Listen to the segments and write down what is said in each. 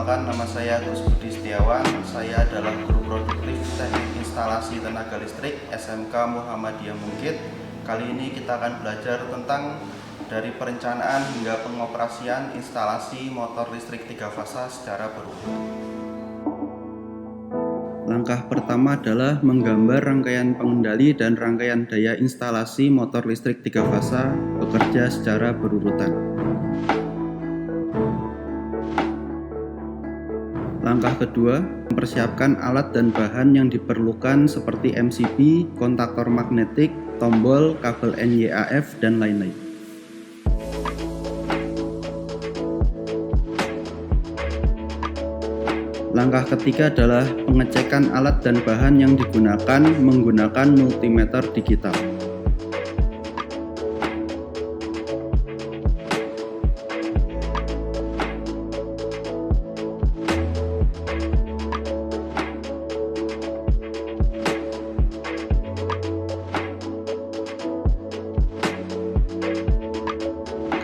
Perkenalkan, nama saya Gus Budi Setiawan. Saya adalah guru produktif Teknik Instalasi Tenaga Listrik SMK Muhammadiyah Mungkit. Kali ini kita akan belajar tentang dari perencanaan hingga pengoperasian instalasi motor listrik 3 fasa secara berurut. Langkah pertama adalah menggambar rangkaian pengendali dan rangkaian daya instalasi motor listrik 3 fasa bekerja secara berurutan. Langkah kedua, mempersiapkan alat dan bahan yang diperlukan seperti MCB, kontaktor magnetik, tombol, kabel NYAF, dan lain-lain. Langkah ketiga adalah pengecekan alat dan bahan yang digunakan menggunakan multimeter digital.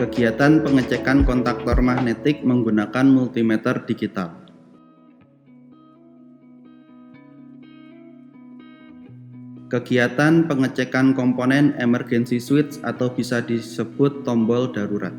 Kegiatan pengecekan kontaktor magnetik menggunakan multimeter digital. Kegiatan pengecekan komponen emergency switch atau bisa disebut tombol darurat.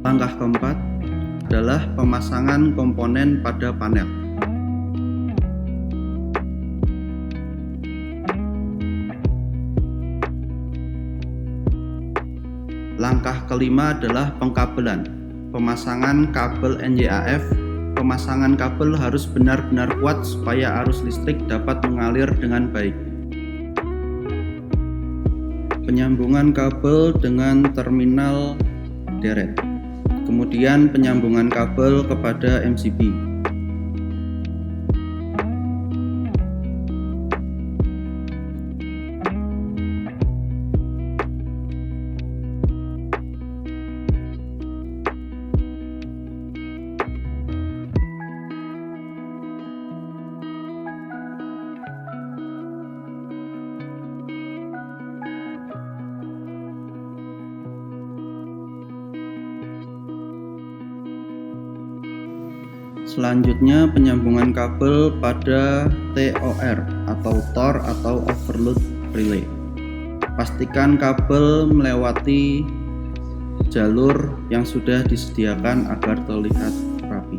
Langkah keempat adalah pemasangan komponen pada panel. Langkah kelima adalah pengkabelan. Pemasangan kabel NYAF. Pemasangan kabel harus benar-benar kuat supaya arus listrik dapat mengalir dengan baik. Penyambungan kabel dengan terminal deret. Kemudian penyambungan kabel kepada MCB. Selanjutnya penyambungan kabel pada TOR atau TOR atau overload relay. Pastikan kabel melewati jalur yang sudah disediakan agar terlihat rapi.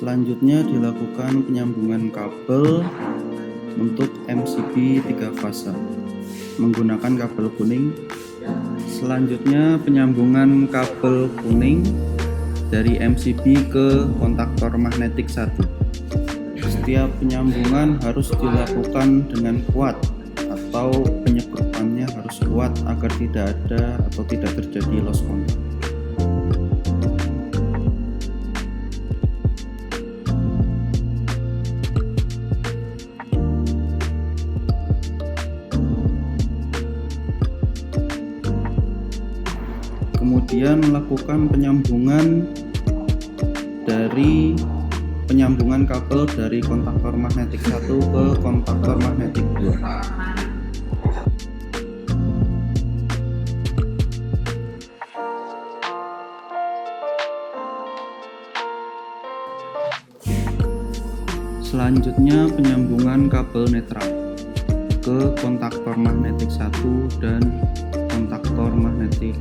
Selanjutnya dilakukan penyambungan kabel untuk MCB 3 fasa menggunakan kabel kuning. Selanjutnya penyambungan kabel kuning dari MCB ke kontaktor magnetik 1. Setiap penyambungan harus dilakukan dengan kuat atau penyekrupannya harus kuat agar tidak ada atau tidak terjadi loss kontak. Kemudian melakukan penyambungan kabel dari kontaktor magnetik 1 ke kontaktor magnetik 2. Selanjutnya penyambungan kabel netral ke kontaktor magnetik 1 dan kontaktor magnetik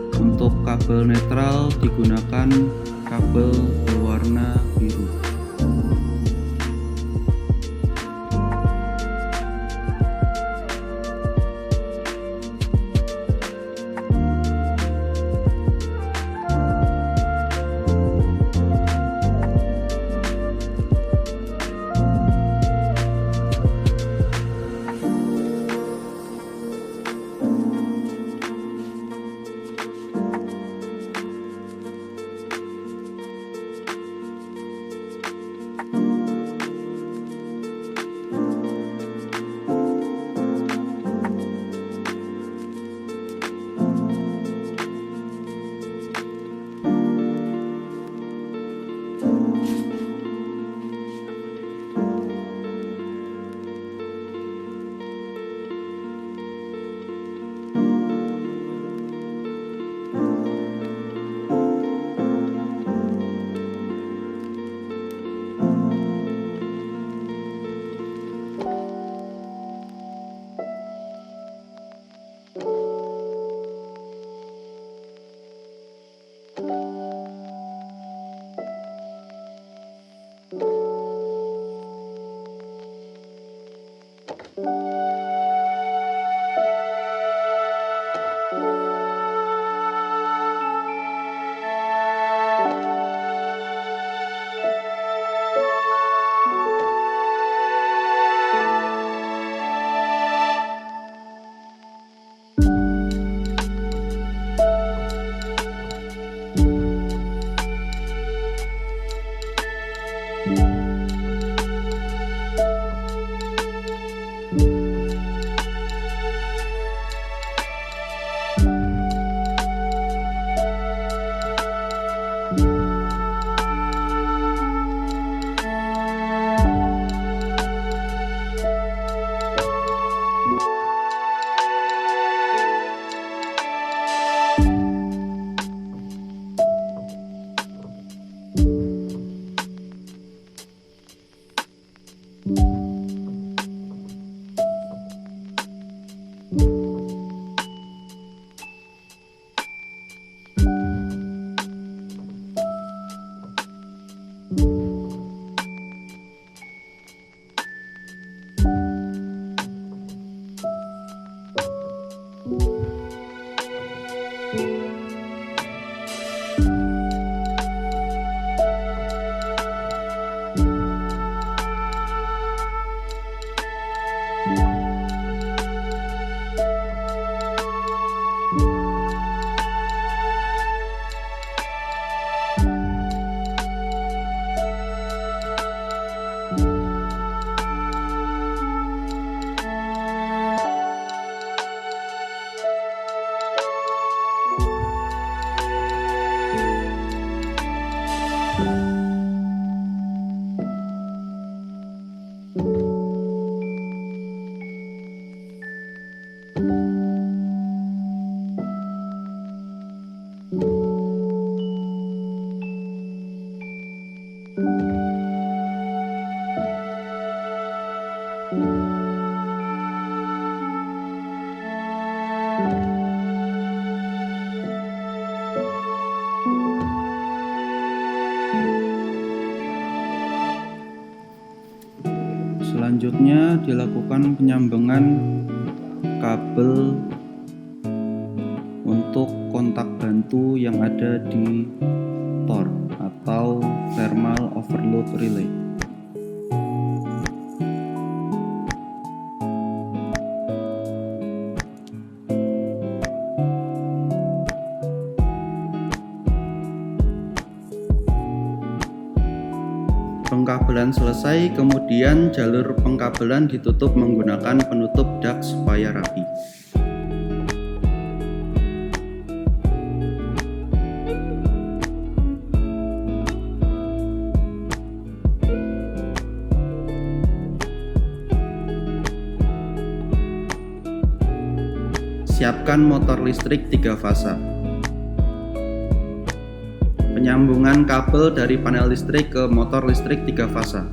2. Untuk kabel netral digunakan kabel berwarna biru. Selanjutnya dilakukan penyambungan kabel untuk kontak bantu yang ada di TOR atau Thermal Overload Relay. Pengkabelan selesai, kemudian jalur pengkabelan ditutup menggunakan penutup dak supaya rapi. Siapkan motor listrik 3 fasa. Penyambungan kabel dari panel listrik ke motor listrik 3 fasa.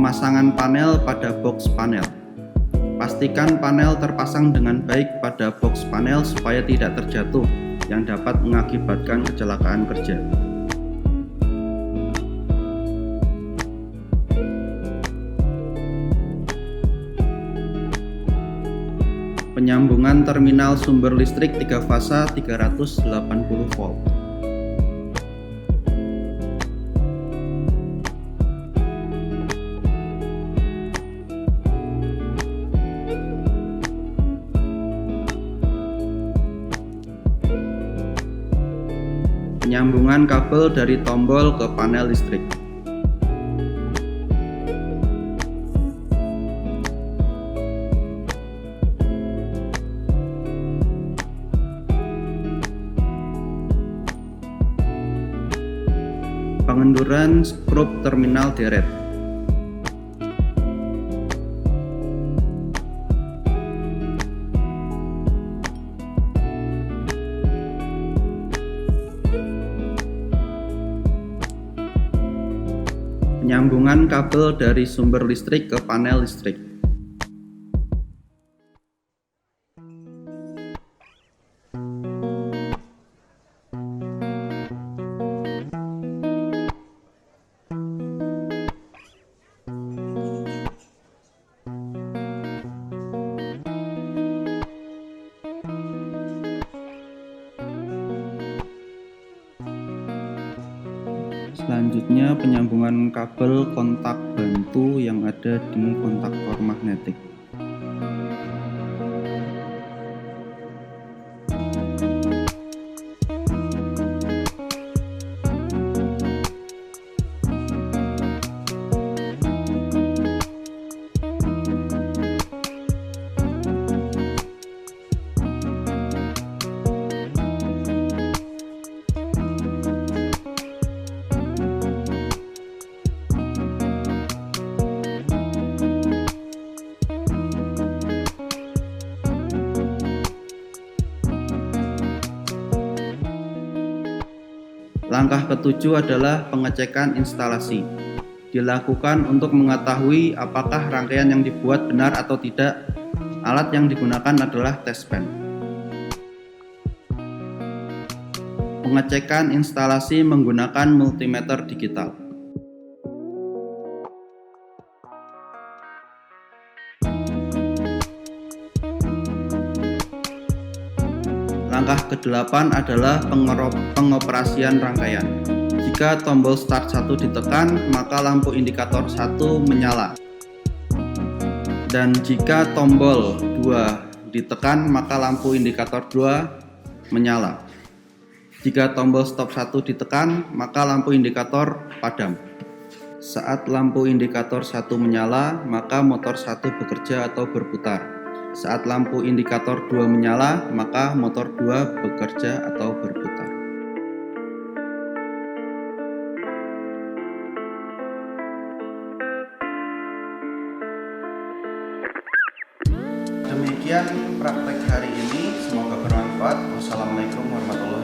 Pemasangan panel pada box panel. Pastikan panel terpasang dengan baik pada box panel supaya tidak terjatuh yang dapat mengakibatkan kecelakaan kerja. Penyambungan terminal sumber listrik 3 fasa 380 volt. Penyambungan kabel dari tombol ke panel listrik. Pengenduran skrup terminal deret. Penyambungan kabel dari sumber listrik ke panel listrik. Selanjutnya penyambungan kabel kontak bantu yang ada di kontaktor magnetik. Langkah ketujuh adalah pengecekan instalasi. Dilakukan untuk mengetahui apakah rangkaian yang dibuat benar atau tidak. Alat yang digunakan adalah test pen. Pengecekan instalasi menggunakan multimeter digital. Langkah ke-8 adalah pengoperasian rangkaian. Jika tombol start 1 ditekan, maka lampu indikator 1 menyala. Dan jika tombol 2 ditekan, maka lampu indikator 2 menyala. Jika tombol stop 1 ditekan, maka lampu indikator padam. Saat lampu indikator 1 menyala, maka motor 1 bekerja atau berputar. Saat lampu indikator 2 menyala, maka motor 2 bekerja atau berputar. Demikian praktek hari ini, semoga bermanfaat. Wassalamualaikum warahmatullahi wabarakatuh.